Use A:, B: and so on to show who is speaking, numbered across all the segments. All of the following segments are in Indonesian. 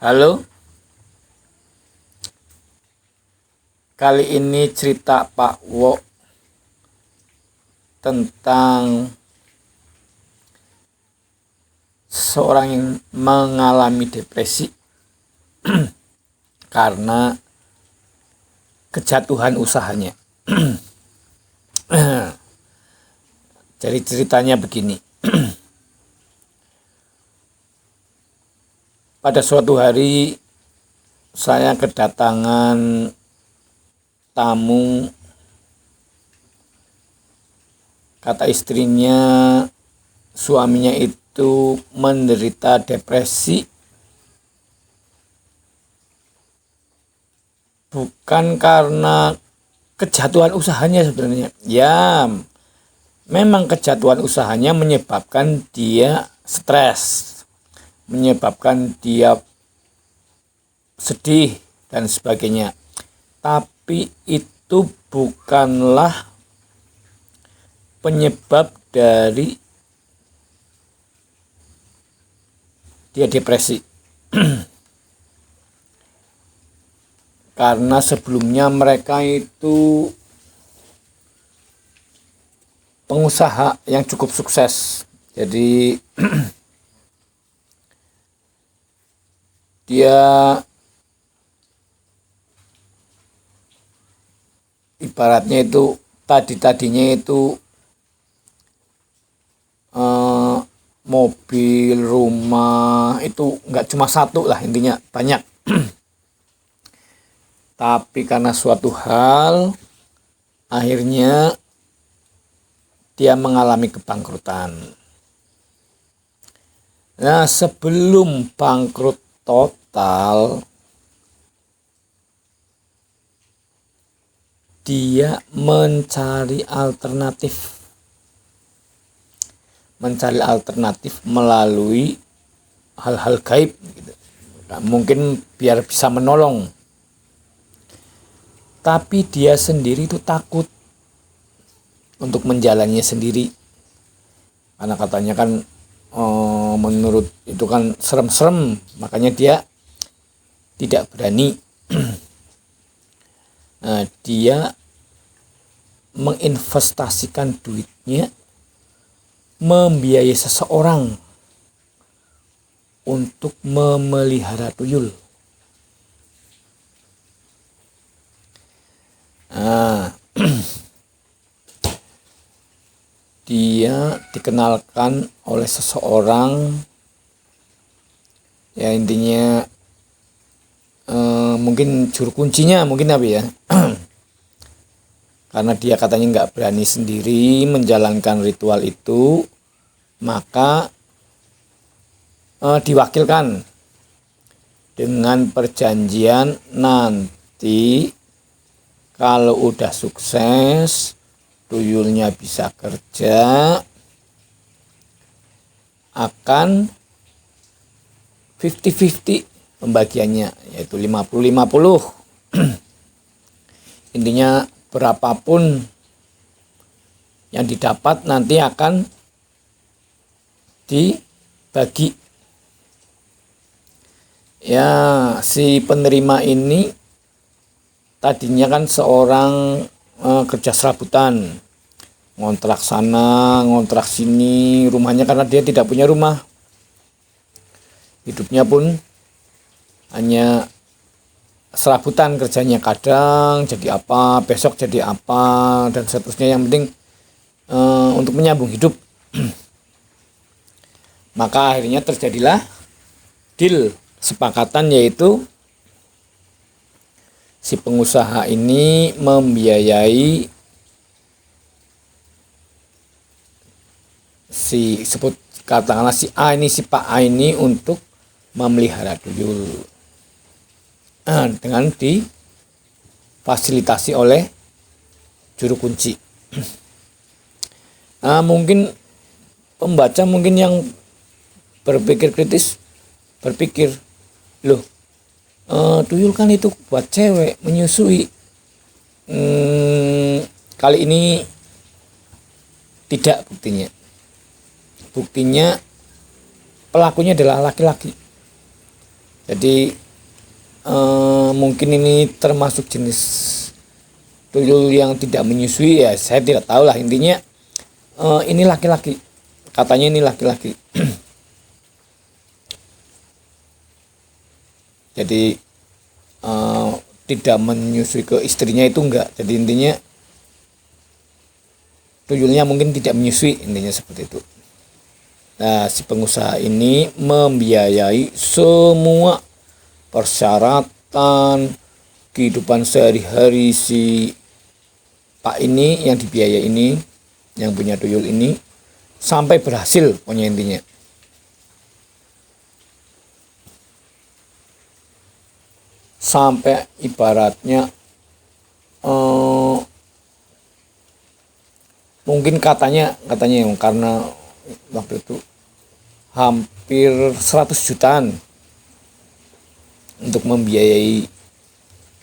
A: Halo, kali ini cerita Pak Wo tentang seseorang yang mengalami depresi karena kejatuhan usahanya. Jadi ceritanya begini. Pada suatu hari saya kedatangan tamu. Kata istrinya, suaminya itu menderita depresi bukan karena kejatuhan usahanya sebenarnya. Ya, memang kejatuhan usahanya menyebabkan dia stres, menyebabkan dia sedih dan sebagainya. Tapi itu bukanlah penyebab dari dia depresi. Karena sebelumnya mereka itu pengusaha yang cukup sukses. Jadi dia ibaratnya itu tadinya itu mobil, rumah itu nggak cuma satu lah, intinya banyak. Tapi karena suatu hal akhirnya dia mengalami kebangkrutan. Nah, sebelum bangkrut total, dia mencari alternatif melalui hal-hal gaib gitu. Nah, mungkin biar bisa menolong, tapi dia sendiri itu takut untuk menjalaninya sendiri karena katanya kan menurut itu kan serem-serem, makanya dia tidak berani. Nah, dia menginvestasikan duitnya, membiayai seseorang untuk memelihara tuyul. Nah, dia dikenalkan oleh seseorang, ya intinya mungkin juru kuncinya mungkin apa ya. Karena dia katanya nggak berani sendiri menjalankan ritual itu, maka diwakilkan dengan perjanjian nanti kalau udah sukses, tuyulnya bisa kerja, akan 50-50 pembagiannya, yaitu 50-50. Intinya berapapun yang didapat nanti akan dibagi. Ya, si penerima ini tadinya kan seorang kerja serabutan, ngontrak sana, ngontrak sini, rumahnya karena dia tidak punya rumah. Hidupnya pun hanya serabutan kerjanya, kadang jadi apa, besok jadi apa, dan seterusnya, yang penting untuk menyambung hidup. Maka akhirnya terjadilah deal, kesepakatan, yaitu si pengusaha ini membiayai katakanlah si A ini, si Pak A ini untuk memelihara tuyul. Dengan difasilitasi oleh juru kunci. Mungkin pembaca mungkin yang berpikir kritis berpikir, loh, tuyul kan itu buat cewek menyusui. Kali ini tidak buktinya. Buktinya pelakunya adalah laki-laki. Jadi mungkin ini termasuk jenis tuyul yang tidak menyusui, ya saya tidak tahu lah. Intinya ini laki-laki, katanya ini laki-laki. Jadi tidak menyusui ke istrinya itu enggak. Jadi intinya tuyulnya mungkin tidak menyusui, intinya seperti itu. Nah, si pengusaha ini membiayai semua persyaratan kehidupan sehari-hari si Pak ini, yang dibiayai ini, yang punya tuyul ini, sampai berhasil pokoknya intinya. Sampai ibaratnya mungkin katanya karena waktu itu hampir 100 jutaan untuk membiayai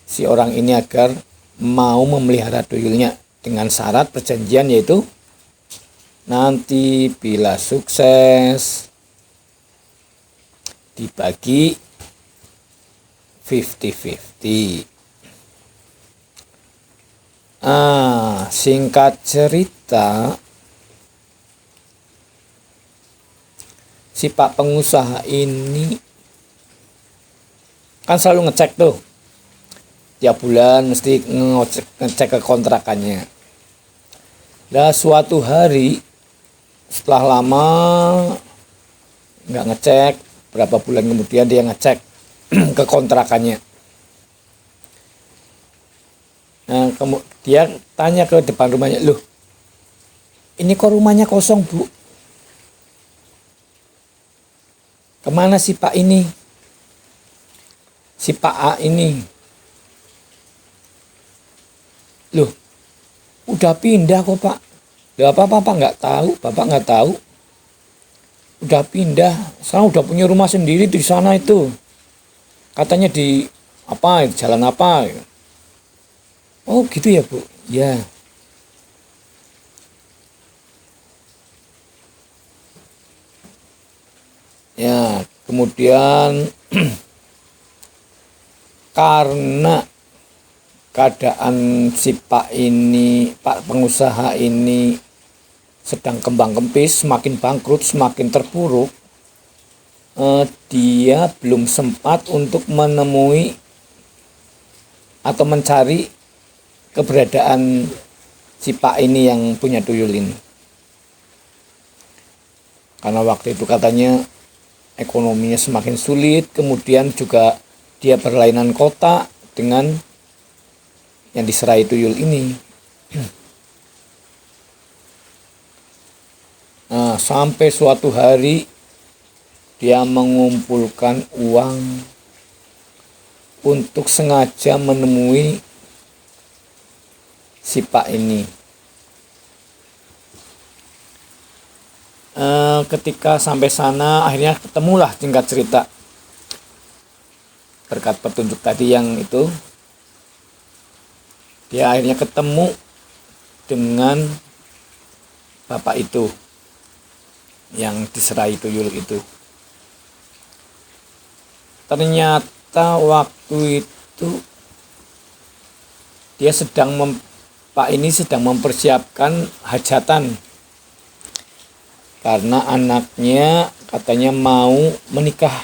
A: si orang ini agar mau memelihara tuyulnya, dengan syarat perjanjian yaitu nanti bila sukses dibagi 50-50. Singkat cerita, si Pak pengusaha ini kan selalu ngecek tuh, tiap bulan mesti ngecek ke kontrakannya. Nah, suatu hari setelah lama nggak ngecek, berapa bulan kemudian dia ngecek ke kontrakannya. Nah, dia tanya ke depan rumahnya, loh ini kok rumahnya kosong, Bu? Kemana si Pak ini? Si Pak A ini? Loh, udah pindah kok, Pak. Loh, Bapak nggak tahu? Bapak nggak tahu? Udah pindah. Sekarang udah punya rumah sendiri di sana itu. Katanya di apa? Jalan apa? Oh, gitu ya, Bu? Ya. Ya, kemudian karena keadaan si Pak ini, Pak pengusaha ini sedang kembang kempis, semakin bangkrut, semakin terpuruk, dia belum sempat untuk menemui atau mencari keberadaan si Pak ini yang punya tuyul ini. Karena waktu itu katanya ekonominya semakin sulit, kemudian juga dia berlainan kota dengan yang diserai tuyul ini. Nah, sampai suatu hari dia mengumpulkan uang untuk sengaja menemui si Pak ini. Ketika sampai sana akhirnya ketemulah, singkat cerita, berkat petunjuk tadi yang itu, dia akhirnya ketemu dengan bapak itu yang diserai tuyul itu. Ternyata waktu itu dia Pak ini sedang mempersiapkan hajatan karena anaknya katanya mau menikah.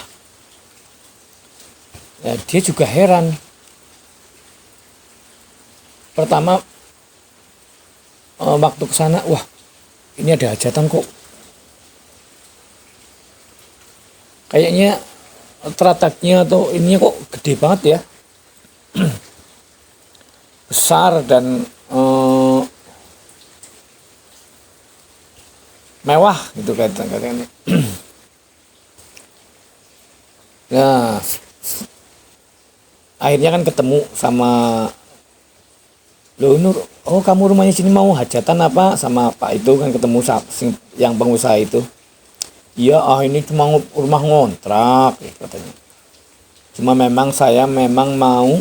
A: Ya, dia juga heran. Pertama waktu ke sana, wah ini ada hajatan kok. Kayaknya terataknya atau ininya kok gede banget ya. Besar dan mewah gitu katanya. Nah, akhirnya kan ketemu sama, loh Nur, oh kamu rumahnya sini mau hajatan apa? Sama Pak itu kan ketemu yang pengusaha itu. Iya, ini cuma rumah ngontrak katanya. Cuma memang saya mau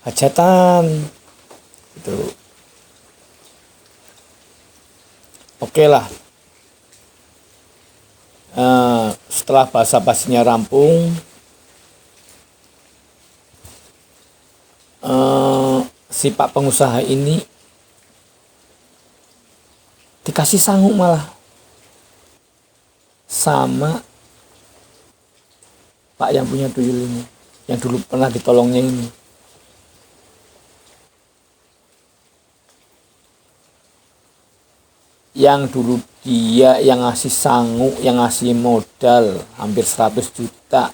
A: hajatan gitu. Oke lah. Setelah basa-basinya rampung, si pak pengusaha ini dikasih sangu malah sama pak yang punya tuyul ini, yang dulu pernah ditolongnya ini. Yang dulu dia yang ngasih sangu, yang ngasih modal hampir 100 juta.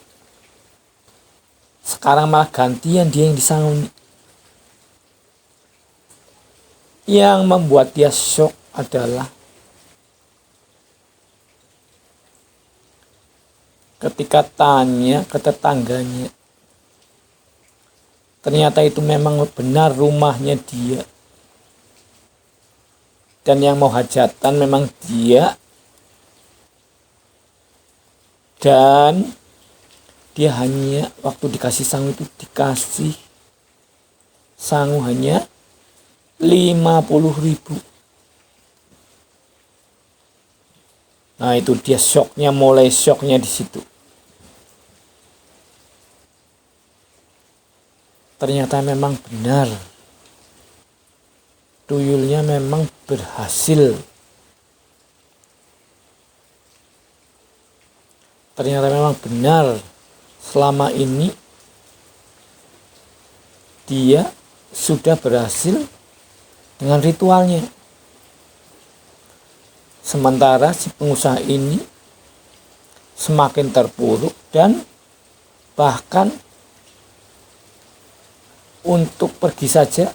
A: Sekarang malah gantian dia yang disangu. Yang membuat dia shock adalah ketika tanya ke tetangganya, ternyata itu memang benar rumahnya dia. Dan yang mau hajatan memang dia. Dan dia hanya waktu dikasih sangu itu dikasih sangu hanya 50.000. Nah itu dia shocknya, mulai shocknya di situ. Ternyata memang benar, tuyulnya memang berhasil. Ternyata memang benar, selama ini dia sudah berhasil dengan ritualnya. Sementara si pengusaha ini semakin terpuruk dan bahkan untuk pergi saja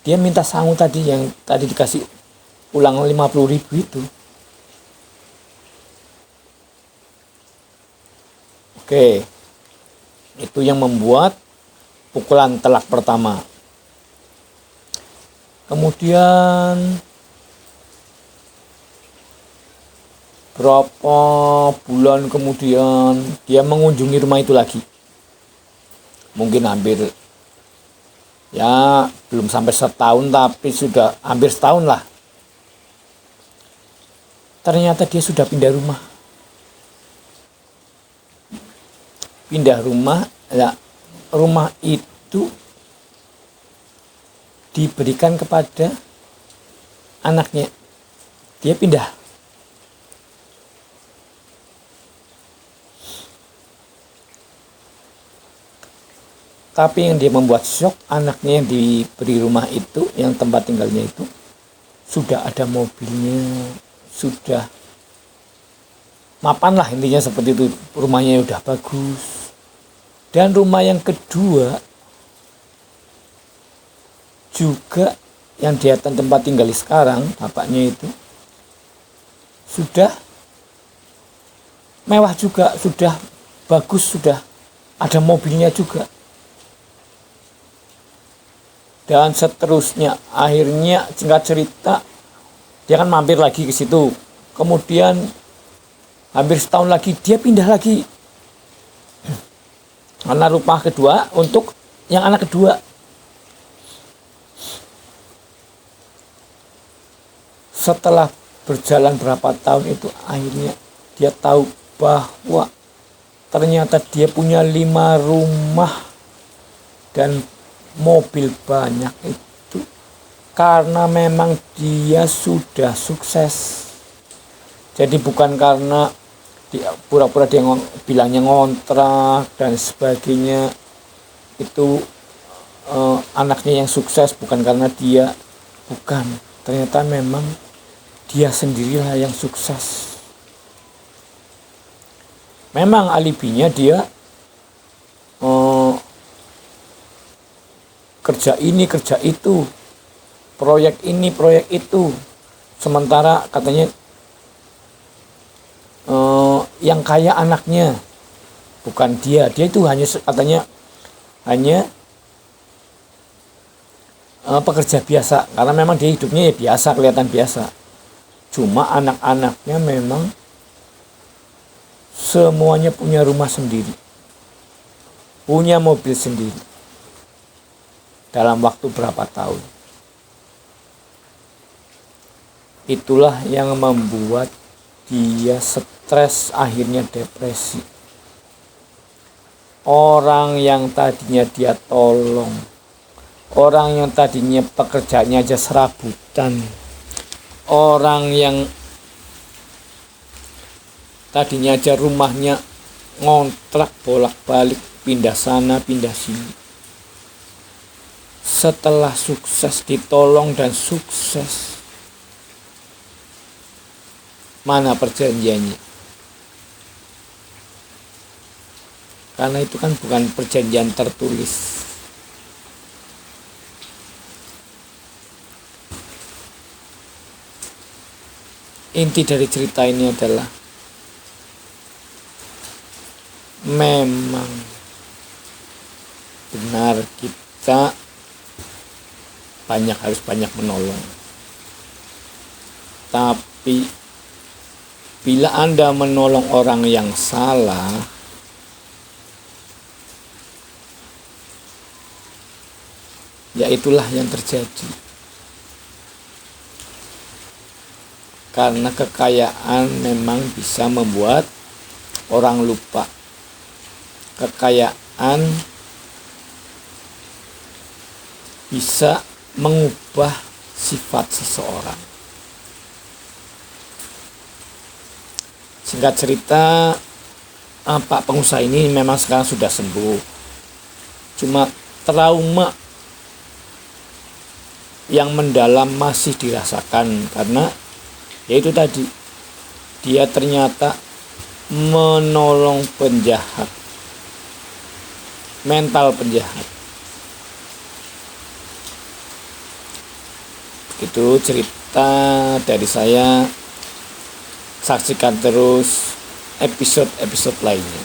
A: dia minta sangu tadi yang tadi dikasih ulang 50.000 itu. Oke, itu yang membuat pukulan telak pertama. Kemudian berapa bulan kemudian dia mengunjungi rumah itu lagi. Mungkin hampir ya belum sampai setahun, tapi sudah hampir setahun lah. Ternyata dia sudah pindah rumah. Pindah rumah, ya, rumah itu diberikan kepada anaknya. Dia pindah. Tapi yang dia membuat shock, anaknya yang diberi rumah itu, yang tempat tinggalnya itu, sudah ada mobilnya, sudah mapan lah intinya seperti itu. Rumahnya udah bagus. Dan rumah yang kedua juga yang di atas tempat tinggal sekarang, bapaknya itu sudah mewah juga, sudah bagus, sudah ada mobilnya juga. Dan seterusnya, akhirnya singkat cerita dia kan mampir lagi ke situ. Kemudian hampir setahun lagi dia pindah lagi. Karena rumah kedua untuk yang anak kedua. Setelah berjalan berapa tahun itu, akhirnya dia tahu bahwa ternyata dia punya 5 rumah dan mobil banyak itu karena memang dia sudah sukses. Jadi bukan karena dia pura-pura dia bilangnya ngontrak dan sebagainya, itu anaknya yang sukses, bukan karena dia, bukan. Ternyata memang dia sendirilah yang sukses. Memang alibinya dia kerja ini, kerja itu, proyek ini, proyek itu. Sementara katanya yang kaya anaknya, bukan dia. Dia itu hanya katanya hanya pekerja biasa, karena memang dia hidupnya ya biasa, kelihatan biasa. Cuma anak-anaknya memang semuanya punya rumah sendiri, punya mobil sendiri dalam waktu berapa tahun. Itulah yang membuat dia stres, akhirnya depresi. Orang yang tadinya dia tolong, Orang yang tadinya pekerjaannya aja serabutan, orang yang tadinya aja rumahnya ngontrak bolak-balik, pindah sana pindah sini, setelah sukses, ditolong dan sukses, mana perjanjiannya? Karena itu kan bukan perjanjian tertulis. Inti dari cerita ini adalah memang benar kita harus banyak menolong. Tapi bila Anda menolong orang yang salah, ya itulah yang terjadi. Karena kekayaan memang bisa membuat orang lupa. Kekayaan bisa mengubah sifat seseorang. Singkat cerita, Pak pengusaha ini memang sekarang sudah sembuh. Cuma trauma yang mendalam masih dirasakan, karena yaitu tadi, dia ternyata menolong penjahat, mental penjahat. Itu cerita dari saya. Saksikan terus episode-episode lainnya.